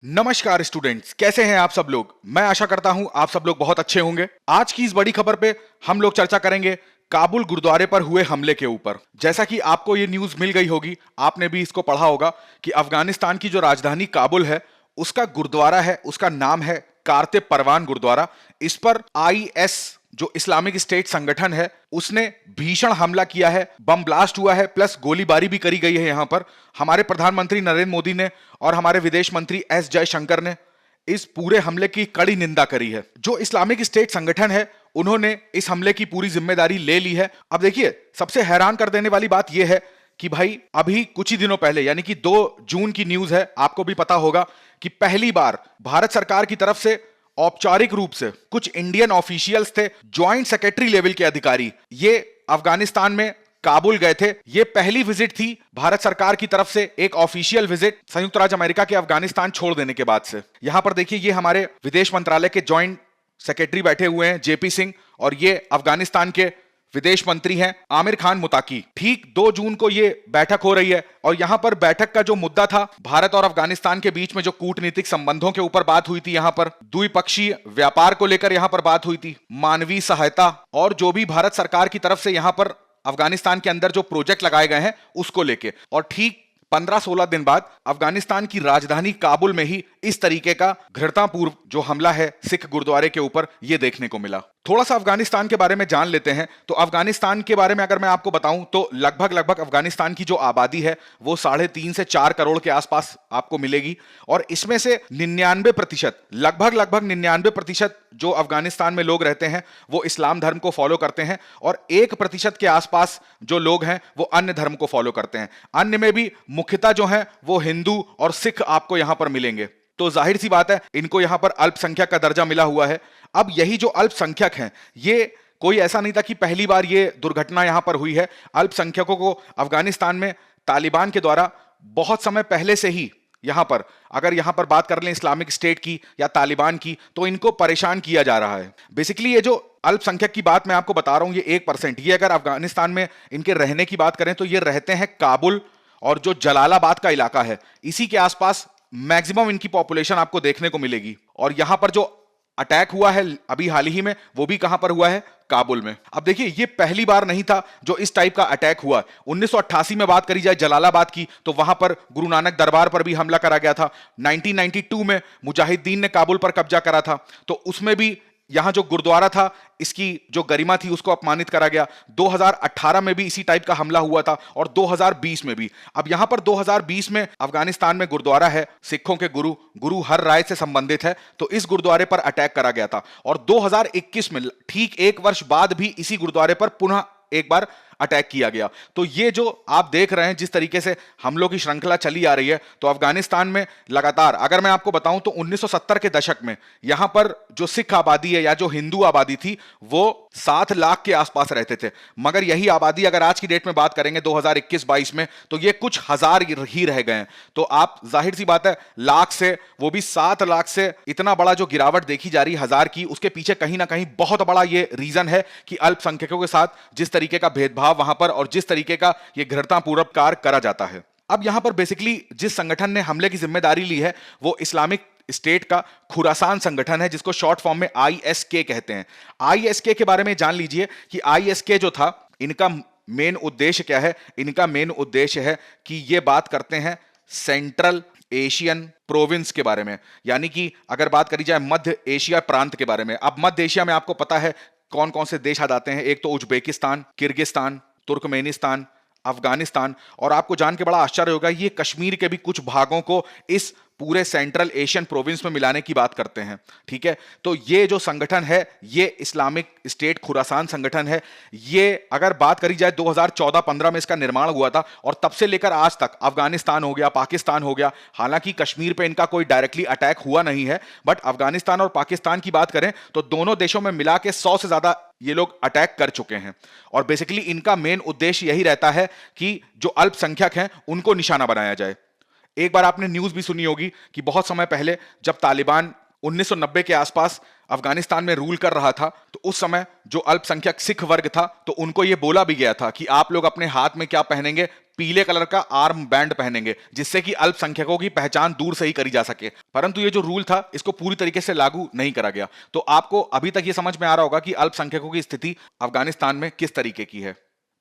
नमस्कार स्टूडेंट्स, कैसे हैं आप सब लोग। मैं आशा करता हूं आप सब लोग बहुत अच्छे होंगे। आज की इस बड़ी खबर पे हम लोग चर्चा करेंगे काबुल गुरुद्वारे पर हुए हमले के ऊपर। जैसा कि आपको ये न्यूज मिल गई होगी, आपने भी इसको पढ़ा होगा कि अफगानिस्तान की जो राजधानी काबुल है उसका गुरुद्वारा है, उसका नाम है कारते परवान गुरुद्वारा। इस पर आईएस जो इस्लामिक स्टेट संगठन है उसने भीषण हमला किया है, बम ब्लास्ट हुआ है, प्लस गोलीबारी भी करी गई है। यहां पर हमारे प्रधानमंत्री नरेंद्र मोदी ने और हमारे विदेश मंत्री एस जयशंकर ने इस पूरे हमले की कड़ी निंदा करी है। जो इस्लामिक स्टेट संगठन है उन्होंने इस हमले की पूरी जिम्मेदारी ले ली है। अब देखिए, सबसे हैरान कर देने वाली बात यह है कि भाई अभी कुछ ही दिनों पहले यानी कि 2 जून की न्यूज है, आपको भी पता होगा कि पहली बार भारत सरकार की तरफ से औपचारिक रूप से कुछ इंडियन ऑफिशियल्स थे, ज्वाइंट सेक्रेटरी लेवल के अधिकारी, ये अफगानिस्तान में काबुल गए थे। ये पहली विजिट थी भारत सरकार की तरफ से, एक ऑफिशियल विजिट संयुक्त राज्य अमेरिका के अफगानिस्तान छोड़ देने के बाद से। यहां पर देखिए, ये हमारे विदेश मंत्रालय के ज्वाइंट सेक्रेटरी बैठे हुए हैं जेपी सिंह, और ये अफगानिस्तान के विदेश मंत्री हैं आमिर खान मुताकी। ठीक 2 जून को ये बैठक हो रही है और यहां पर बैठक का जो मुद्दा था, भारत और अफगानिस्तान के बीच में जो कूटनीतिक संबंधों के ऊपर बात हुई थी, यहां पर द्विपक्षीय व्यापार को लेकर यहां पर बात हुई थी, मानवीय सहायता और जो भी भारत सरकार की तरफ से यहां पर अफगानिस्तान के अंदर जो प्रोजेक्ट लगाए गए हैं उसको लेके। और ठीक 15-16 दिन बाद अफगानिस्तान की राजधानी काबुल में ही इस तरीके का घृणतापूर्व जो हमला है सिख गुरुद्वारे के ऊपर, यह देखने को मिला। थोड़ा सा अफगानिस्तान के बारे में जान लेते हैं। तो अफगानिस्तान के बारे में अगर मैं आपको बताऊं तो लगभग अफगानिस्तान की जो आबादी है वो 3.5 से 4 करोड़ के आसपास आपको मिलेगी। और इसमें से 99%, लगभग 99% जो अफगानिस्तान में लोग रहते हैं वो इस्लाम धर्म को फॉलो करते हैं, और 1% के आसपास जो लोग हैं वो अन्य धर्म को फॉलो करते हैं। अन्य में भी मुख्यतः जो है वो हिंदू और सिख आपको यहां पर मिलेंगे। तो जाहिर सी बात है, इनको यहां पर अल्पसंख्यक का दर्जा मिला हुआ है। अब यही जो अल्पसंख्यक हैं, ये कोई ऐसा नहीं था कि पहली बार ये दुर्घटना यहां पर हुई है। अल्पसंख्यकों को अफगानिस्तान में तालिबान के द्वारा बहुत समय पहले से ही यहां पर, अगर यहां पर बात कर लें इस्लामिक स्टेट की या तालिबान की, तो इनको परेशान किया जा रहा है। बेसिकली ये जो अल्पसंख्यक की बात मैं आपको बता रहा हूं, ये 1%, ये अगर अफगानिस्तान में इनके रहने की बात करें तो ये रहते हैं काबुल और जो जलालाबाद का इलाका है, इसी के आसपास मैक्सिमम इनकी पॉपुलेशन आपको देखने को मिलेगी। और यहां पर जो अटैक हुआ है अभी हाल ही में, वो भी कहां पर हुआ है? काबुल में। अब देखिए, ये पहली बार नहीं था जो इस टाइप का अटैक हुआ। 1988 में बात करी जाए जलालाबाद की, तो वहां पर गुरु नानक दरबार पर भी हमला करा गया था। 1992 में मुजाहिदीन ने काबुल पर कब्जा करा था, तो उसमें भी यहां जो गुरुद्वारा था इसकी जो गरिमा थी उसको अपमानित करा गया। 2018 में भी इसी टाइप का हमला हुआ था, और 2020 में भी। अब यहां पर 2020 में अफगानिस्तान में गुरुद्वारा है, सिखों के गुरु हर राय से संबंधित है, तो इस गुरुद्वारे पर अटैक करा गया था। और 2021 में ठीक 1 वर्ष बाद भी इसी गुरुद्वारे पर पुनः एक बार अटैक किया गया। तो ये जो आप देख रहे हैं जिस तरीके से हमलों की श्रृंखला चली आ रही है, तो अफगानिस्तान में लगातार, अगर मैं आपको बताऊं तो 1970 के दशक में यहां पर जो सिख आबादी है या जो हिंदू आबादी थी वो 7 लाख के आसपास रहते थे। मगर यही आबादी अगर आज की डेट में बात करेंगे 2021-22 में, तो ये कुछ हजार ही रह गए हैं। तो आप जाहिर सी बात है, लाख से, वो भी 7 लाख से इतना बड़ा जो गिरावट देखी जा रही है हजार की, उसके पीछे कहीं ना कहीं बहुत बड़ा ये रीजन है कि अल्पसंख्यकों के साथ जिस तरीके का भेदभाव वहां पर और जिस तरीके का ये घृणतापूर्वक कार्य करा जाता है। अब यहां पर बेसिकली जिस संगठन ने हमले की जिम्मेदारी ली है वो इस्लामिक स्टेट का खुरासान संगठन है, जिसको शॉर्ट फॉर्म में आईएसके कहते हैं। आईएसके के बारे में जान लीजिए कि आईएसके जो था, इनका मेन उद्देश्य क्या है? इनका मेन उद्देश्य है कि ये बात करते हैं सेंट्रल एशियन प्रोविंस के बारे में, यानी कि अगर बात करी जाए मध्य एशिया प्रांत के बारे में। अब मध्य एशिया में आपको पता है कौन कौन से देश आ जाते हैं। एक तो उज्बेकिस्तान, किर्गिस्तान, तुर्कमेनिस्तान, अफगानिस्तान, और आपको जान के बड़ा आश्चर्य होगा, ये कश्मीर के भी कुछ भागों को इस पूरे सेंट्रल एशियन प्रोविंस में मिलाने की बात करते हैं। ठीक है, तो ये जो संगठन है ये इस्लामिक स्टेट खुरासान संगठन है। ये अगर बात करी जाए 2014-15 में इसका निर्माण हुआ था, और तब से लेकर आज तक अफगानिस्तान हो गया, पाकिस्तान हो गया, हालांकि कश्मीर पे इनका कोई डायरेक्टली अटैक हुआ नहीं है, बट अफगानिस्तान और पाकिस्तान की बात करें तो दोनों देशों में मिला के 100 से ज्यादा ये लोग अटैक कर चुके हैं। और बेसिकली इनका मेन उद्देश्य यही रहता है कि जो अल्पसंख्यक हैं उनको निशाना बनाया जाए। एक बार आपने न्यूज भी सुनी होगी कि बहुत समय पहले जब तालिबान 1990 के आसपास अफगानिस्तान में रूल कर रहा था, तो उस समय जो अल्पसंख्यक सिख वर्ग था, तो उनको यह बोला भी गया था कि आप लोग अपने हाथ में क्या पहनेंगे, पीले कलर का आर्म बैंड पहनेंगे, जिससे कि अल्पसंख्यकों की पहचान दूर से ही करी जा सके। परंतु ये जो रूल था, इसको पूरी तरीके से लागू नहीं करा गया। तो आपको अभी तक ये समझ में आ रहा होगा कि अल्पसंख्यकों की स्थिति अफगानिस्तान में किस तरीके की है।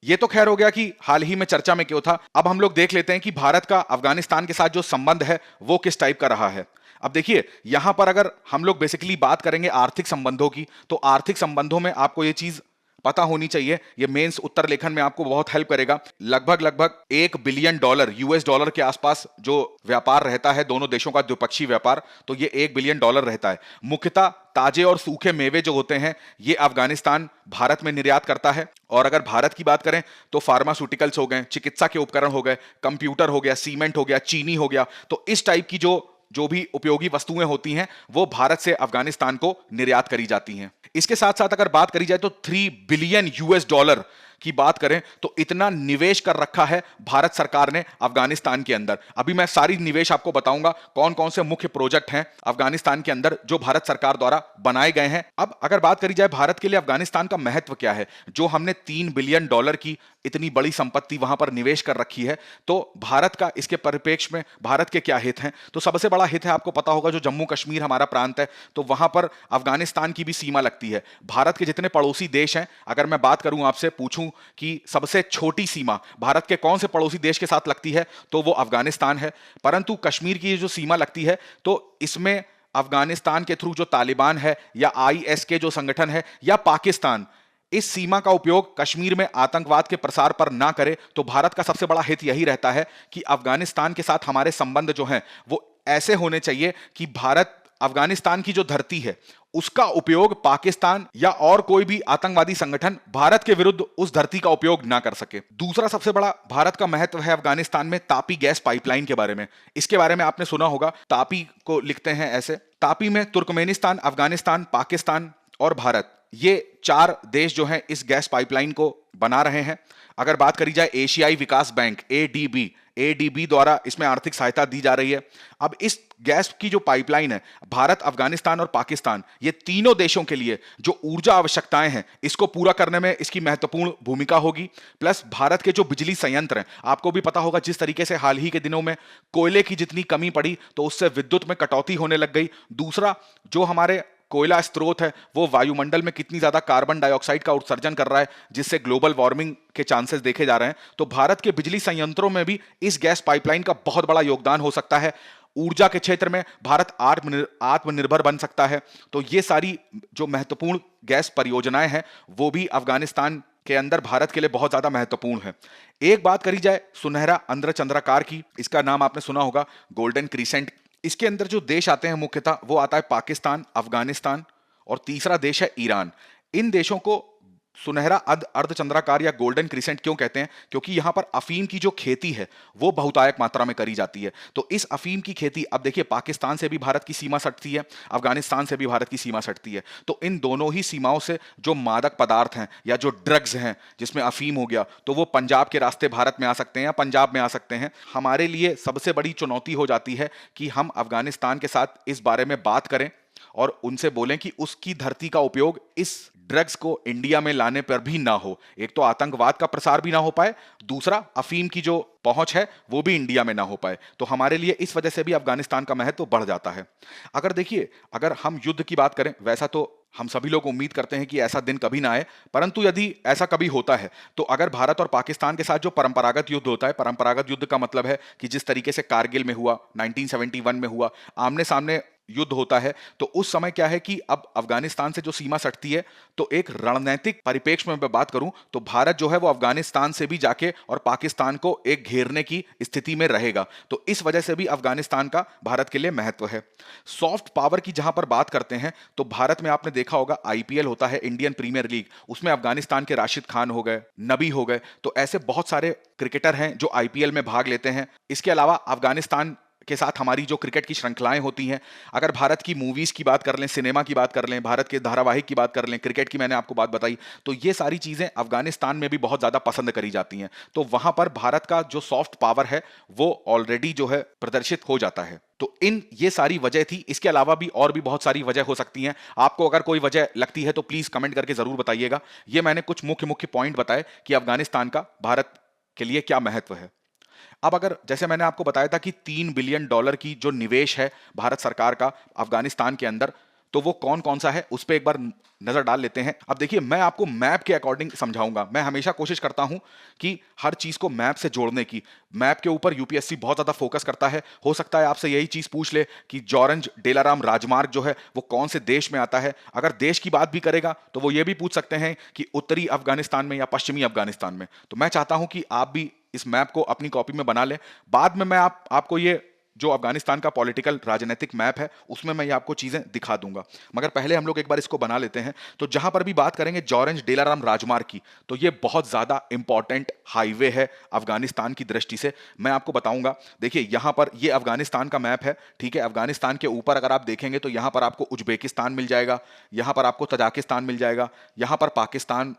ये तो खैर हो गया कि हाल ही में चर्चा में क्यों था। अब हम लोग देख लेते हैं कि भारत का अफगानिस्तान के साथ जो संबंध है वो किस टाइप का रहा है। अब देखिए, यहां पर अगर हम लोग बेसिकली बात करेंगे आर्थिक संबंधों की, तो आर्थिक संबंधों में आपको ये चीज पता होनी चाहिए, ये मेंस उत्तर लेखन में आपको बहुत हेल्प करेगा। लगभग लगभग $1 बिलियन यूएस डॉलर के आसपास जो व्यापार रहता है दोनों देशों का द्विपक्षीय व्यापार, तो ये $1 बिलियन रहता है। मुख्यतः ताजे और सूखे मेवे जो होते हैं ये अफगानिस्तान भारत में निर्यात करता है। और अगर भारत की बात करें तो फार्मास्यूटिकल्स हो गए, चिकित्सा के उपकरण हो गए, कंप्यूटर हो गया, सीमेंट हो गया, चीनी हो गया, तो इस टाइप की जो भी उपयोगी वस्तुएं होती हैं वो भारत से अफगानिस्तान को निर्यात करी जाती हैं। इसके साथ साथ अगर बात करी जाए तो $3 बिलियन की बात करें तो इतना निवेश कर रखा है भारत सरकार ने अफगानिस्तान के अंदर। अभी मैं सारी निवेश आपको बताऊंगा, कौन कौन से मुख्य प्रोजेक्ट हैं अफगानिस्तान के अंदर जो भारत सरकार द्वारा बनाए गए हैं। अब अगर बात करी जाए भारत के लिए अफगानिस्तान का महत्व क्या है, जो हमने $3 बिलियन की इतनी बड़ी संपत्ति वहां पर निवेश कर रखी है, तो भारत का इसके परिप्रेक्ष्य में भारत के क्या हित हैं। तो सबसे बड़ा हित है, आपको पता होगा, जो जम्मू कश्मीर हमारा प्रांत है, तो वहां पर अफगानिस्तान की भी सीमा लगती है। भारत के जितने पड़ोसी देश हैं, अगर मैं बात करूं आपसे पूछूं कि सबसे छोटी सीमा भारत के कौन से पड़ोसी देश के साथ लगती है, तो वो अफगानिस्तान है। परंतु कश्मीर की जो सीमा लगती है, तो इसमें अफगानिस्तान के थ्रू जो तालिबान है या आईएस के जो संगठन है या पाकिस्तान इस सीमा का उपयोग कश्मीर में आतंकवाद के प्रसार पर ना करे, तो भारत का सबसे बड़ा हित यही रहता है कि अफगानिस्तान के साथ हमारे संबंध जो हैं वो ऐसे होने चाहिए कि भारत अफगानिस्तान की जो धरती है उसका उपयोग पाकिस्तान या और कोई भी आतंकवादी संगठन भारत के विरुद्ध उस धरती का उपयोग ना कर सके। दूसरा सबसे बड़ा भारत का महत्व है अफगानिस्तान में तापी गैस पाइपलाइन के बारे में। इसके बारे में आपने सुना होगा, तापी को लिखते हैं ऐसे, तापी में तुर्कमेनिस्तान, अफगानिस्तान, पाकिस्तान और भारत, ये 4 देश जो हैं इस गैस पाइपलाइन को बना रहे हैं। अगर बात करी जाए एशियाई विकास बैंक एडीबी द्वारा इसमें आर्थिक सहायता दी जा रही है। अब इस गैस की जो पाइपलाइन है, भारत, अफगानिस्तान और पाकिस्तान, ये तीनों देशों के लिए जो ऊर्जा आवश्यकताएं हैं इसको पूरा करने में इसकी महत्वपूर्ण भूमिका होगी। प्लस भारत के जो बिजली संयंत्र हैं, आपको भी पता होगा जिस तरीके से हाल ही के दिनों में कोयले की जितनी कमी पड़ी तो उससे विद्युत में कटौती होने लग गई। दूसरा, जो हमारे कोयला स्रोत है वो वायुमंडल में कितनी ज्यादा कार्बन डाइऑक्साइड का उत्सर्जन कर रहा है, जिससे ग्लोबल वार्मिंग के चांसेस देखे जा रहे हैं। तो भारत के बिजली संयंत्रों में भी इस गैस पाइपलाइन का बहुत बड़ा योगदान हो सकता है। ऊर्जा के क्षेत्र में भारत आत्मनिर्भर बन सकता है। तो ये सारी जो महत्वपूर्ण गैस परियोजनाएं हैं वो भी अफगानिस्तान के अंदर भारत के लिए बहुत ज्यादा महत्वपूर्ण है। एक बात करी जाए सुनहरा अंध्रचंद्राकार की, इसका नाम आपने सुना होगा, गोल्डन क्रीसेंट। इसके अंदर जो देश आते हैं मुख्यतः वो आता है पाकिस्तान, अफगानिस्तान और तीसरा देश है ईरान। इन देशों को सुनहरा अर्धचंद्राकार या गोल्डन क्रिसेंट क्यों कहते हैं? क्योंकि यहां पर अफीम की जो खेती है वो बहुतायत मात्रा में करी जाती है। तो इस अफीम की खेती, अब देखिए, पाकिस्तान से भी भारत की सीमा सटती है, अफगानिस्तान से भी भारत की सीमा सटती है। तो इन दोनों ही सीमाओं से जो मादक पदार्थ हैं या जो ड्रग्स हैं, जिसमें अफीम हो गया, तो वो पंजाब के रास्ते भारत में आ सकते हैं या पंजाब में आ सकते हैं। हमारे लिए सबसे बड़ी चुनौती हो जाती है कि हम अफगानिस्तान के साथ इस बारे में बात करें और उनसे बोलें कि उसकी धरती का उपयोग इस ड्रग्स को इंडिया में लाने पर भी ना हो। एक तो आतंकवाद का प्रसार भी ना हो पाए, दूसरा अफीम की जो पहुंच है वो भी इंडिया में ना हो पाए। तो हमारे लिए इस वजह से भी अफगानिस्तान का महत्व बढ़ जाता है। अगर देखिए, अगर हम युद्ध की बात करें, वैसा तो हम सभी लोग उम्मीद करते हैं कि ऐसा दिन कभी ना आए, परंतु यदि ऐसा कभी होता है तो अगर भारत और पाकिस्तान के साथ जो परंपरागत युद्ध होता है, परंपरागत युद्ध का मतलब है कि जिस तरीके से कारगिल में हुआ, 1971 में हुआ, आमने सामने युद्ध होता है, तो उस समय क्या है कि अब अफगानिस्तान से जो सीमा सटती है, तो एक रणनीतिक परिप्रेक्ष्य में मैं बात करूं तो भारत जो है वो अफगानिस्तान से भी जाके और पाकिस्तान को एक घेरने की स्थिति में रहेगा। तो इस वजह से भी अफगानिस्तान का भारत के लिए महत्व है। सॉफ्ट पावर की जहां पर बात करते हैं तो भारत में आपने देखा होगा आईपीएल होता है, इंडियन प्रीमियर लीग, उसमें अफगानिस्तान के राशिद खान हो गए, नबी हो गए, तो ऐसे बहुत सारे क्रिकेटर हैं जो आईपीएल में भाग लेते हैं। इसके अलावा अफगानिस्तान के साथ हमारी जो क्रिकेट की श्रृंखलाएं होती हैं, अगर भारत की मूवीज की बात कर लें, सिनेमा की बात कर लें, भारत के धारावाहिक की बात कर लें, क्रिकेट की मैंने आपको बात बताई, तो ये सारी चीजें अफगानिस्तान में भी बहुत ज्यादा पसंद करी जाती हैं। तो वहां पर भारत का जो सॉफ्ट पावर है वो ऑलरेडी जो है प्रदर्शित हो जाता है। तो इन ये सारी वजह थी, इसके अलावा भी और भी बहुत सारी वजह हो सकती हैं। आपको अगर कोई वजह लगती है तो प्लीज कमेंट करके जरूर बताइएगा। ये मैंने कुछ मुख्य मुख्य पॉइंट बताए कि अफगानिस्तान का भारत के लिए क्या महत्व है। अब अगर जैसे मैंने आपको बताया था कि $3 बिलियन की जो निवेश है भारत सरकार का अफगानिस्तान के अंदर, तो वो कौन कौन सा है उस पर एक बार नजर डाल लेते हैं। अब देखिए, मैं आपको मैप के अकॉर्डिंग समझाऊंगा। मैं हमेशा कोशिश करता हूं कि हर चीज को मैप से जोड़ने की। मैप के ऊपर यूपीएससी बहुत ज्यादा फोकस करता है। हो सकता है आपसे यही चीज पूछ ले कि जॉरेंज डेलाराम राजमार्ग जो है वो कौन से देश में आता है। अगर देश की बात भी करेगा तो वो ये भी पूछ सकते हैं कि उत्तरी अफगानिस्तान में या पश्चिमी अफगानिस्तान में। तो मैं चाहता हूं कि आप भी इस मैप को अपनी कॉपी में बना लें। बाद में मैं आपको ये जो अफगानिस्तान का पॉलिटिकल राजनीतिक मैप है उसमें मैं ये आपको चीजें दिखा दूंगा, मगर पहले हम लोग एक बार इसको बना लेते हैं। तो जहां पर भी बात करेंगे जॉरेंज डेलाराम राजमार्ग की, तो ये बहुत ज्यादा इंपॉर्टेंट हाईवे है अफगानिस्तान की दृष्टि से। मैं आपको बताऊंगा, देखिए यहां पर ये अफगानिस्तान का मैप है, ठीक है। अफगानिस्तान के ऊपर अगर आप देखेंगे तो यहां पर आपको उज्बेकिस्तान मिल जाएगा, यहां पर आपको तजाकिस्तान मिल जाएगा, यहां पर पाकिस्तान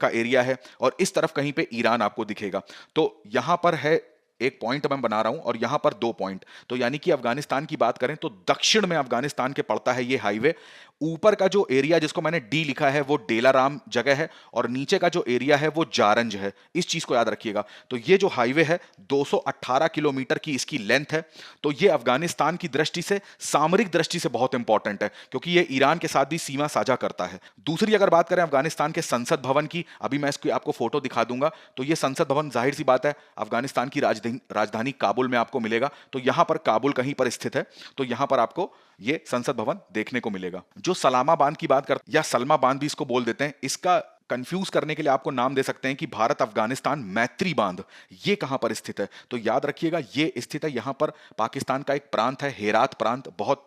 का एरिया है, और इस तरफ कहीं पे ईरान आपको दिखेगा। तो यहां पर है एक पॉइंट मैं बना रहा हूं और यहां पर 2 पॉइंट। तो यानी कि अफगानिस्तान की बात करें तो दक्षिण में अफगानिस्तान के पड़ता है ये हाईवे। ऊपर का जो एरिया जिसको मैंने डी लिखा है वो डेलाराम जगह है, और नीचे का जो एरिया है वो जारंज है। इस चीज को याद रखिएगा। तो ये जो हाईवे है 218 किलोमीटर की इसकी लेंथ है। तो ये अफगानिस्तान की दृष्टि से, सामरिक दृष्टि से बहुत इंपॉर्टेंट है, क्योंकि ये ईरान के साथ भी सीमा साझा करता है। दूसरी अगर बात करें अफगानिस्तान के संसद भवन की, अभी मैं इसकी आपको फोटो दिखा दूंगा। तो ये संसद भवन जाहिर सी बात है अफगानिस्तान की राजधानी काबुल में आपको मिलेगा। तो यहां पर काबुल कहीं पर स्थित है, तो यहां पर आपको ये संसद भवन देखने को मिलेगा। जो सलामा बांध की बात करते या सलमा बांध भी इसको बोल देते हैं, इसका कंफ्यूज करने के लिए आपको नाम दे सकते हैं कि भारत अफगानिस्तान मैत्री बांध। ये कहां पर स्थित है? तो याद रखिएगा ये स्थित है यहां पर, पाकिस्तान का एक प्रांत है हेरात प्रांत, बहुत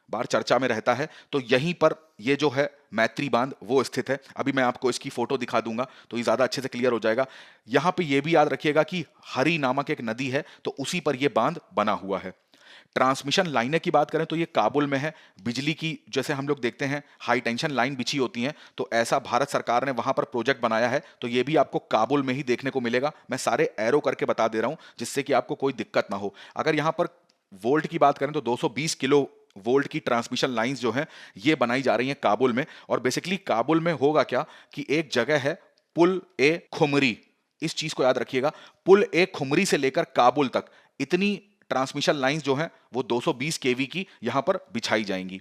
बार चर्चा में रहता है। तो यहीं पर ये जो है मैत्री बांध वो स्थित है। अभी मैं आपको इसकी फोटो दिखा दूंगा तो ये ज्यादा अच्छे से क्लियर हो जाएगा। यहां पे ये भी याद रखिएगा कि हरी नामक एक नदी है, तो उसी पर यह बांध बना हुआ है। ट्रांसमिशन लाइनें की बात करें तो ये काबुल में है। बिजली की जैसे हम लोग देखते हैं हाई टेंशन लाइन बिछी होती हैं, तो ऐसा भारत सरकार ने वहां पर प्रोजेक्ट बनाया है। तो ये भी आपको काबुल में ही देखने को मिलेगा। मैं सारे एरो करके बता दे रहा हूं जिससे कि आपको कोई दिक्कत ना हो। अगर यहां पर वोल्ट की बात करें तो 220 किलो वोल्ट की ट्रांसमिशन लाइंस जो हैं ये बनाई जा रही हैं काबुल में। और बेसिकली काबुल में होगा क्या कि एक जगह है पुल ए खुमरी, इस चीज को याद रखिएगा, पुल ए खुमरी से लेकर काबुल तक इतनी ट्रांसमिशन लाइंस जो हैं वो 220 केवी की यहां पर बिछाई जाएंगी।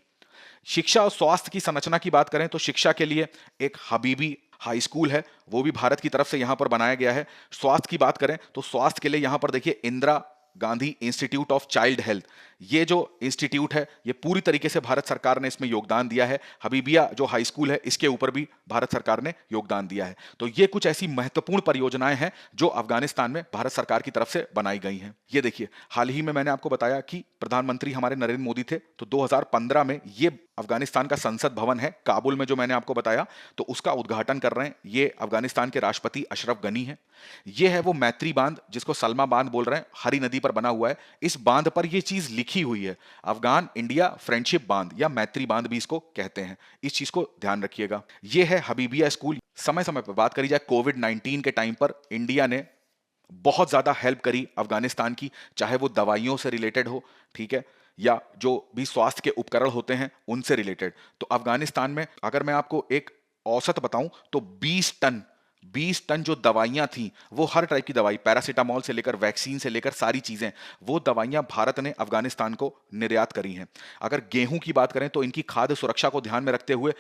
शिक्षा और स्वास्थ्य की संरचना की बात करें तो शिक्षा के लिए एक हबीबी हाई स्कूल है, वो भी भारत की तरफ से यहां पर बनाया गया है। स्वास्थ्य की बात करें तो स्वास्थ्य के लिए यहां पर देखिए Indira Gandhi institute of child health, ये जो इंस्टीट्यूट है ये पूरी तरीके से भारत सरकार ने इसमें योगदान दिया है। हबीबिया जो हाई स्कूल है इसके ऊपर भी भारत सरकार ने योगदान दिया है। तो ये कुछ ऐसी महत्वपूर्ण परियोजनाएं हैं जो अफगानिस्तान में भारत सरकार की तरफ से बनाई गई हैं। ये देखिए, हाल ही में मैंने आपको बताया कि प्रधानमंत्री हमारे नरेंद्र मोदी थे, तो 2015 में ये अफगानिस्तान का संसद भवन है काबुल में जो मैंने आपको बताया, तो उसका उद्घाटन कर रहे हैं ये अफगानिस्तान के राष्ट्रपति अशरफ गनी है। ये है वो मैत्री बांध जिसको सलमा बांध बोल रहे हैं, हरी नदी पर बना हुआ है। इस बांध पर ये चीज लिखी हुई है, अफगान इंडिया फ्रेंडशिप बांध या मैत्री बांध भी इसको कहते हैं। इस चीज को ध्यान रखिएगा। ये है हबीबिया स्कूल। समय समय पर बात करी जाए कोविड-19 के टाइम पर इंडिया ने बहुत ज्यादा हेल्प करी अफगानिस्तान की, चाहे वो दवाइयों से रिलेटेड हो, ठीक है, या जो भी स्वास्थ्य के उपकरण होते हैं उनसे रिलेटेड। तो अफगानिस्तान में अगर मैं आपको एक औसत बताऊं तो 20 टन जो दवाइयां थी, वो हर टाइप की दवाई, पैरासीटामोल से लेकर वैक्सीन से लेकर सारी चीजें, वो दवाइयां भारत ने अफगानिस्तान को निर्यात करी हैं। अगर गेहूं की बात करें तो इनकी खाद्य सुरक्षा को ध्यान में रखते हुए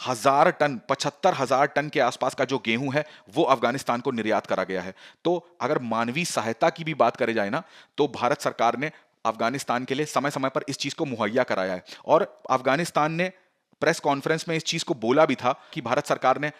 75,000 टन के आसपास का जो गेहूं है वो अफगानिस्तान को निर्यात करा गया है। तो अगर मानवीय सहायता की भी बात करी जाए ना, तो भारत सरकार ने अफगानिस्तान के लिए समय समय पर इस चीज को मुहैया कराया है। और अफगानिस्तान ने प्रेस कॉन्फ्रेंस में इस चीज को बोला भी था कि भारत सरकार ने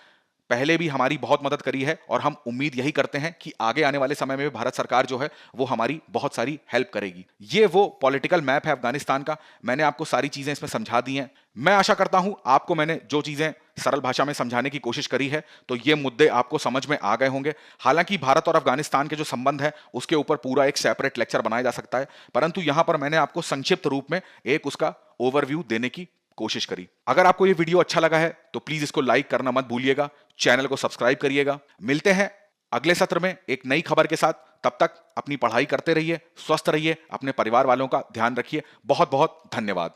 पहले भी हमारी बहुत मदद करी है और हम उम्मीद यही करते हैं कि आगे आने वाले समय में भी भारत सरकार जो है वो हमारी बहुत सारी हेल्प करेगी। ये वो पॉलिटिकल मैप है अफगानिस्तान का। मैंने आपको सारी चीजें इसमें समझा दी हैं। मैं आशा करता हूं आपको मैंने जो चीजें सरल भाषा में समझाने की कोशिश करी है तो ये मुद्दे आपको समझ में आ गए होंगे। हालांकि भारत और अफगानिस्तान के जो संबंध है उसके ऊपर पूरा एक सेपरेट लेक्चर बनाया जा सकता है, परंतु यहां पर मैंने आपको संक्षिप्त रूप में एक उसका ओवरव्यू देने की कोशिश करी। अगर आपको ये वीडियो अच्छा लगा है तो प्लीज इसको लाइक करना मत भूलिएगा, चैनल को सब्सक्राइब करिएगा। मिलते हैं अगले सत्र में एक नई खबर के साथ। तब तक अपनी पढ़ाई करते रहिए, स्वस्थ रहिए, अपने परिवार वालों का ध्यान रखिए। बहुत बहुत धन्यवाद।